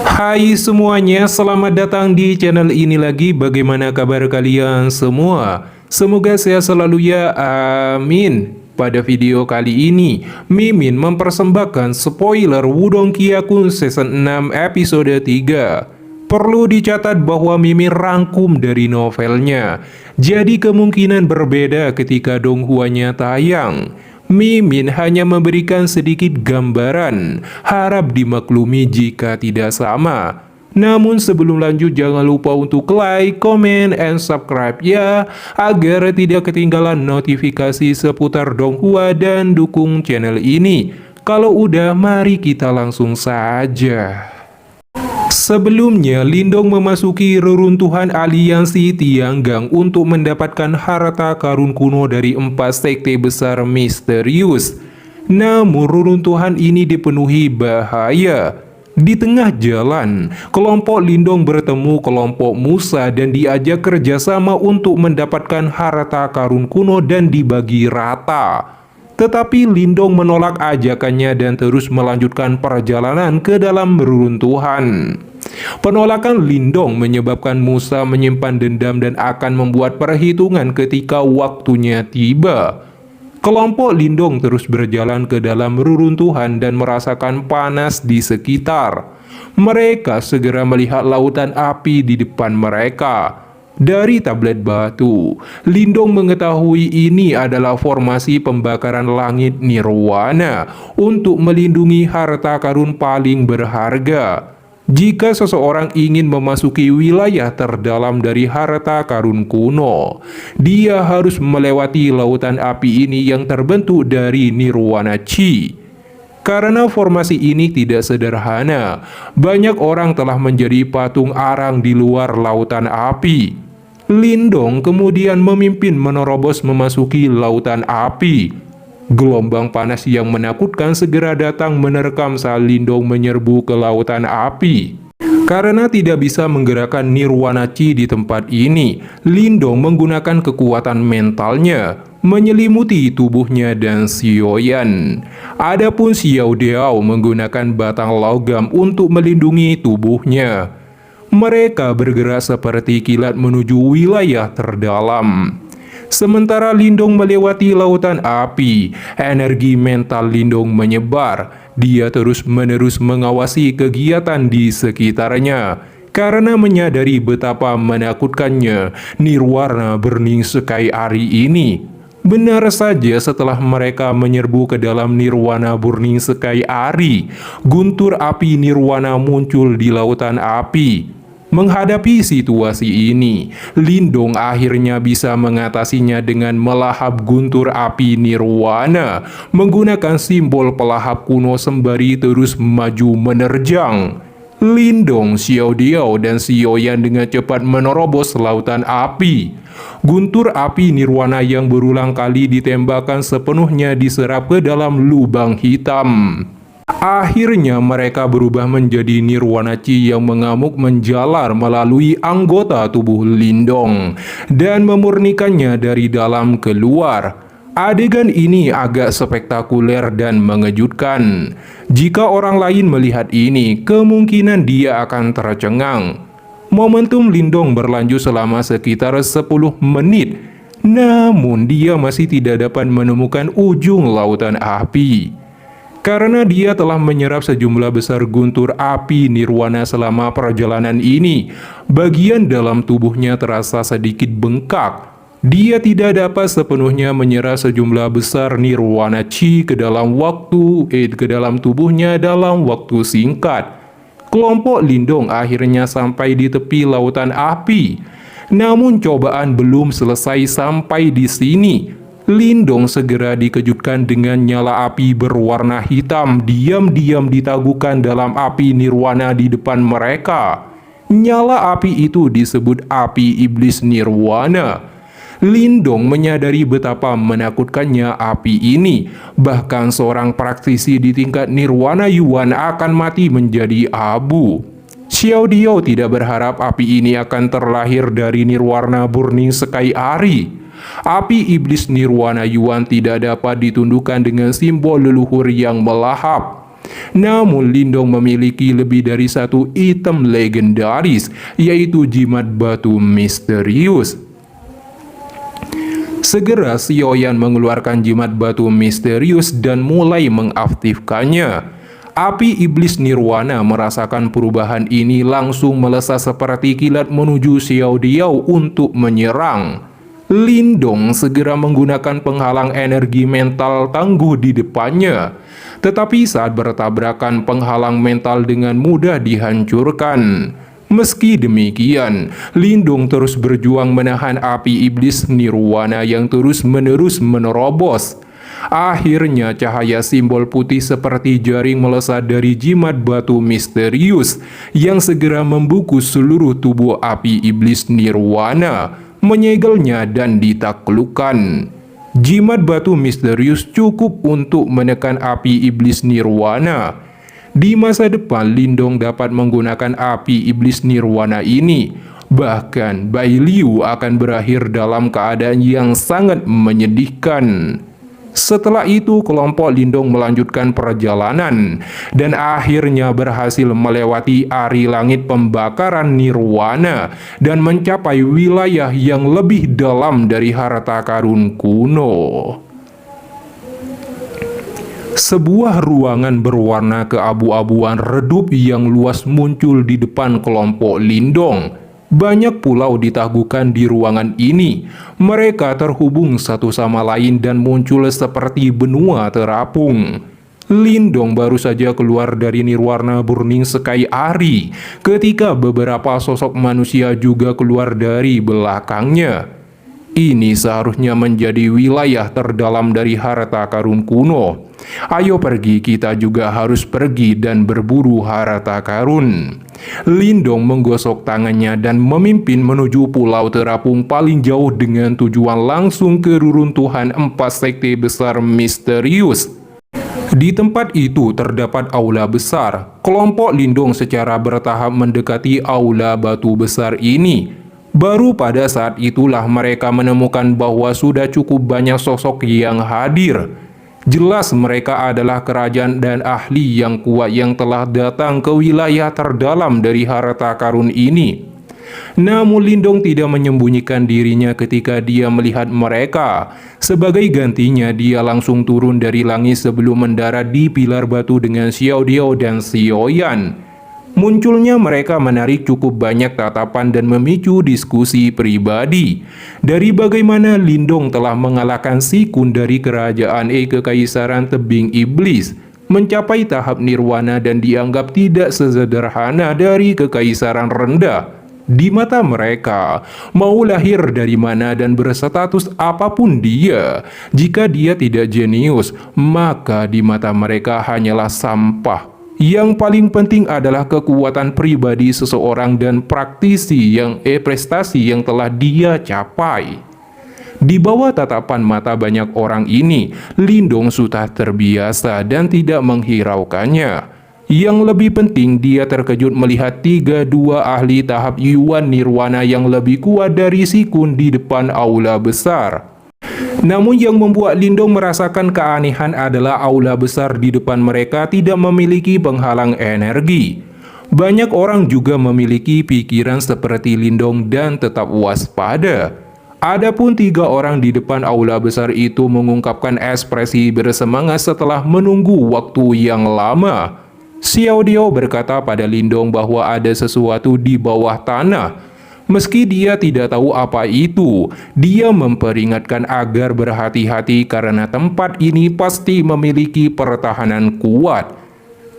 Hai semuanya, selamat datang di channel ini lagi. Bagaimana kabar kalian semua? Semoga sehat selalu ya, amin. Pada video kali ini, Mimin mempersembahkan spoiler Wudong Kyakun Season 6 episode 3. Perlu dicatat bahwa Mimin rangkum dari novelnya, jadi kemungkinan berbeda ketika Donghuanya tayang. Mimin hanya memberikan sedikit gambaran, harap dimaklumi jika tidak sama. Namun sebelum lanjut jangan lupa untuk like, comment, and subscribe ya, agar tidak ketinggalan notifikasi seputar Donghua dan dukung channel ini. Kalau udah, mari kita langsung saja. Sebelumnya, Lindong memasuki reruntuhan aliansi Tianggang untuk mendapatkan harta karun kuno dari 4 sekte besar misterius. Namun, reruntuhan ini dipenuhi bahaya. Di tengah jalan, kelompok Lindong bertemu kelompok Musa dan diajak kerjasama untuk mendapatkan harta karun kuno dan dibagi rata. Tetapi Lindong menolak ajakannya dan terus melanjutkan perjalanan ke dalam reruntuhan. Penolakan Lindong menyebabkan Musa menyimpan dendam dan akan membuat perhitungan ketika waktunya tiba. Kelompok Lindong terus berjalan ke dalam reruntuhan dan merasakan panas di sekitar. Mereka segera melihat lautan api di depan mereka. Dari tablet batu, Lindong mengetahui ini adalah formasi pembakaran langit nirwana untuk melindungi harta karun paling berharga. Jika seseorang ingin memasuki wilayah terdalam dari harta karun kuno, dia harus melewati lautan api ini yang terbentuk dari nirwana chi. Karena formasi ini tidak sederhana, banyak orang telah menjadi patung arang di luar lautan api. Lindong kemudian memimpin menerobos memasuki lautan api. Gelombang panas yang menakutkan segera datang menerkam saat Lindong menyerbu ke lautan api. Karena tidak bisa menggerakkan nirwana chi di tempat ini, Lindong menggunakan kekuatan mentalnya menyelimuti tubuhnya dan Xiaoyan. Adapun Xiao Diao menggunakan batang logam untuk melindungi tubuhnya. Mereka bergerak seperti kilat menuju wilayah terdalam. Sementara Lindong melewati lautan api, energi mental Lindong menyebar. Dia terus-menerus mengawasi kegiatan di sekitarnya. Karena menyadari betapa menakutkannya nirwana Burning Sky Ari ini. Benar saja, setelah mereka menyerbu ke dalam nirwana Burning Sky Ari, guntur api nirwana muncul di lautan api. Menghadapi situasi ini, Lindong akhirnya bisa mengatasinya dengan melahap guntur api nirwana, menggunakan simbol pelahap kuno sembari terus maju menerjang. Lindong, Xiao Diao, dan Xiaoyan dengan cepat menerobos lautan api. Guntur api nirwana yang berulang kali ditembakkan sepenuhnya diserap ke dalam lubang hitam. Akhirnya mereka berubah menjadi nirwana chi yang mengamuk menjalar melalui anggota tubuh Lindong dan memurnikannya dari dalam keluar. Adegan ini agak spektakuler dan mengejutkan. Jika orang lain melihat ini, kemungkinan dia akan tercengang. Momentum Lindong berlanjut selama sekitar 10 menit, namun dia masih tidak dapat menemukan ujung lautan api. Karena dia telah menyerap sejumlah besar guntur api nirwana selama perjalanan ini, bagian dalam tubuhnya terasa sedikit bengkak. Dia tidak dapat sepenuhnya menyerap sejumlah besar nirwana chi ke dalam tubuhnya dalam waktu singkat. Kelompok Lindong akhirnya sampai di tepi lautan api. Namun cobaan belum selesai sampai di sini. Lindong segera dikejutkan dengan nyala api berwarna hitam diam-diam ditaguhkan dalam api nirwana di depan mereka. Nyala api itu disebut api iblis nirwana. Lindong menyadari betapa menakutkannya api ini. Bahkan seorang praktisi di tingkat nirwana Yuan akan mati menjadi abu. Xiao Diao tidak berharap api ini akan terlahir dari nirwana Burning Sky Ari. Api iblis nirwana Yuan tidak dapat ditundukkan dengan simbol leluhur yang melahap. Namun Lindong memiliki lebih dari satu item legendaris, yaitu jimat batu misterius. Segera Xiaoyan mengeluarkan jimat batu misterius dan mulai mengaktifkannya. Api iblis nirwana merasakan perubahan ini langsung melesat seperti kilat menuju Xiao Diao untuk menyerang. Lindong segera menggunakan penghalang energi mental tangguh di depannya. Tetapi saat bertabrakan, penghalang mental dengan mudah dihancurkan. Meski demikian, Lindong terus berjuang menahan api iblis nirwana yang terus-menerus menerobos. Akhirnya cahaya simbol putih seperti jaring melesat dari jimat batu misterius yang segera membungkus seluruh tubuh api iblis nirwana, menyegelnya dan ditaklukkan. Jimat batu misterius cukup untuk menekan api iblis nirwana. Di masa depan, Lindong dapat menggunakan api iblis nirwana ini. Bahkan, Bai Liu akan berakhir dalam keadaan yang sangat menyedihkan. Setelah itu, kelompok Lindong melanjutkan perjalanan dan akhirnya berhasil melewati ari langit pembakaran nirwana dan mencapai wilayah yang lebih dalam dari harta karun kuno. Sebuah ruangan berwarna keabu-abuan redup yang luas muncul di depan kelompok Lindong. Banyak pulau ditaklukkan di ruangan ini. Mereka terhubung satu sama lain dan muncul seperti benua terapung. Lindong baru saja keluar dari nirwana Burning Sky Ari ketika beberapa sosok manusia juga keluar dari belakangnya. Ini seharusnya menjadi wilayah terdalam dari harta karun kuno. Ayo pergi, kita juga harus pergi dan berburu harta karun. Lindong menggosok tangannya dan memimpin menuju pulau terapung paling jauh dengan tujuan langsung ke reruntuhan 4 sekte besar misterius. Di tempat itu terdapat aula besar. Kelompok Lindong secara bertahap mendekati aula batu besar ini. Baru pada saat itulah mereka menemukan bahwa sudah cukup banyak sosok yang hadir. Jelas mereka adalah kerajaan dan ahli yang kuat yang telah datang ke wilayah terdalam dari harta karun ini. Namun Lindong tidak menyembunyikan dirinya ketika dia melihat mereka. Sebagai gantinya, dia langsung turun dari langit sebelum mendarat di pilar batu dengan Xiao Diao dan Xiaoyan. Munculnya mereka menarik cukup banyak tatapan dan memicu diskusi pribadi. Dari bagaimana Lindong telah mengalahkan Si Kun dari kerajaan Kekaisaran Tebing Iblis, mencapai tahap nirwana dan dianggap tidak sesederhana dari kekaisaran rendah. Di mata mereka, mau lahir dari mana dan berstatus apapun dia, jika dia tidak jenius, maka di mata mereka hanyalah sampah. Yang paling penting adalah kekuatan pribadi seseorang dan prestasi yang telah dia capai. Di bawah tatapan mata banyak orang ini, Lindong sudah terbiasa dan tidak menghiraukannya. Yang lebih penting, dia terkejut melihat 32 ahli tahap Yuan Nirwana yang lebih kuat dari Si Kun di depan aula besar. Namun yang membuat Lindong merasakan keanehan adalah aula besar di depan mereka tidak memiliki penghalang energi. Banyak orang juga memiliki pikiran seperti Lindong dan tetap waspada. Adapun 3 orang di depan aula besar itu mengungkapkan ekspresi bersemangat setelah menunggu waktu yang lama. Xiao Diao berkata pada Lindong bahwa ada sesuatu di bawah tanah. Meski dia tidak tahu apa itu, dia memperingatkan agar berhati-hati karena tempat ini pasti memiliki pertahanan kuat.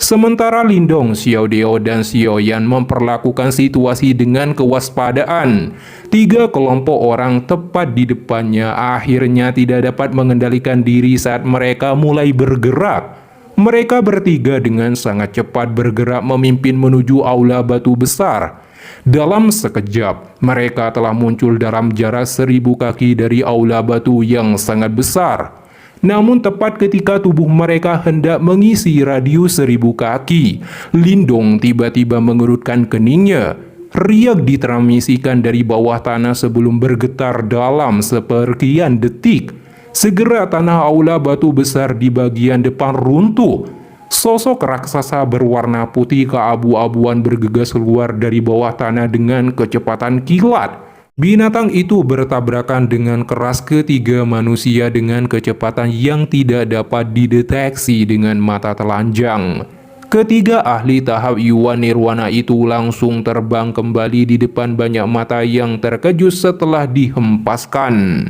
Sementara Lindong, Xiao Diao, dan Xiaoyan memperlakukan situasi dengan kewaspadaan. 3 kelompok orang tepat di depannya akhirnya tidak dapat mengendalikan diri saat mereka mulai bergerak. Mereka bertiga dengan sangat cepat bergerak memimpin menuju aula batu besar. Dalam sekejap, mereka telah muncul dalam jarak 1000 kaki dari aula batu yang sangat besar. Namun tepat ketika tubuh mereka hendak mengisi radius 1000 kaki, Lindong tiba-tiba mengerutkan keningnya. Riak ditransmisikan dari bawah tanah sebelum bergetar dalam seperkian detik. Segera tanah aula batu besar di bagian depan runtuh. Sosok raksasa berwarna putih keabu-abuan bergegas keluar dari bawah tanah dengan kecepatan kilat. Binatang itu bertabrakan dengan keras ketiga manusia dengan kecepatan yang tidak dapat dideteksi dengan mata telanjang. Ketiga ahli tahap Yuan Nirwana itu langsung terbang kembali di depan banyak mata yang terkejut setelah dihempaskan.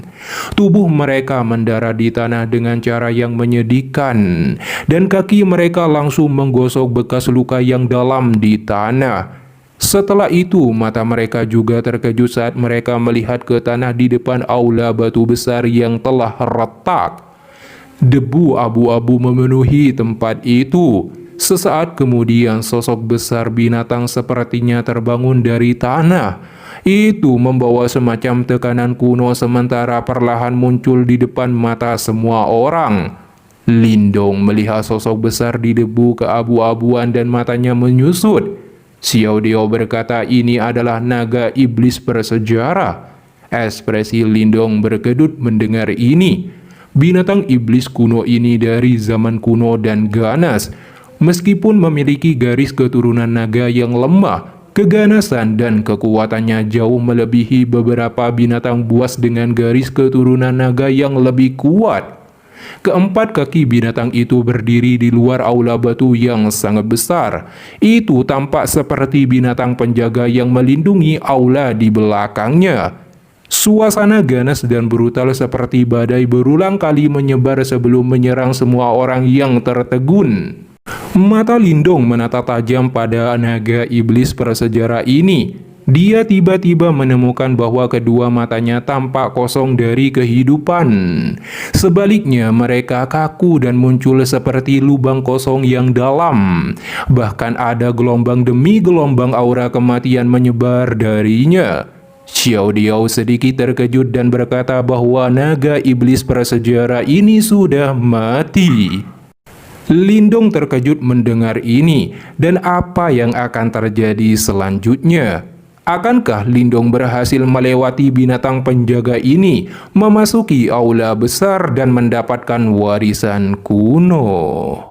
Tubuh mereka mendarat di tanah dengan cara yang menyedihkan, dan kaki mereka langsung menggosok bekas luka yang dalam di tanah. Setelah itu, mata mereka juga terkejut saat mereka melihat ke tanah di depan aula batu besar yang telah retak. Debu abu-abu memenuhi tempat itu. Sesaat kemudian sosok besar binatang sepertinya terbangun dari tanah. Itu membawa semacam tekanan kuno sementara perlahan muncul di depan mata semua orang. Lindong melihat sosok besar di debu keabu-abuan dan matanya menyusut. Xiao Diao berkata ini adalah naga iblis bersejarah. Ekspresi Lindong berkedut mendengar ini. Binatang iblis kuno ini dari zaman kuno dan ganas. Meskipun memiliki garis keturunan naga yang lemah, keganasan dan kekuatannya jauh melebihi beberapa binatang buas dengan garis keturunan naga yang lebih kuat. Keempat kaki binatang itu berdiri di luar aula batu yang sangat besar. Itu tampak seperti binatang penjaga yang melindungi aula di belakangnya. Suasana ganas dan brutal seperti badai berulang kali menyebar sebelum menyerang semua orang yang tertegun. Mata Lindong menatap tajam pada naga iblis prasejarah ini. Dia tiba-tiba menemukan bahwa kedua matanya tampak kosong dari kehidupan. Sebaliknya, mereka kaku dan muncul seperti lubang kosong yang dalam. Bahkan ada gelombang demi gelombang aura kematian menyebar darinya. Xiao Diao sedikit terkejut dan berkata bahwa naga iblis prasejarah ini sudah mati. Lindong terkejut mendengar ini, dan apa yang akan terjadi selanjutnya? Akankah Lindong berhasil melewati binatang penjaga ini, memasuki aula besar dan mendapatkan warisan kuno?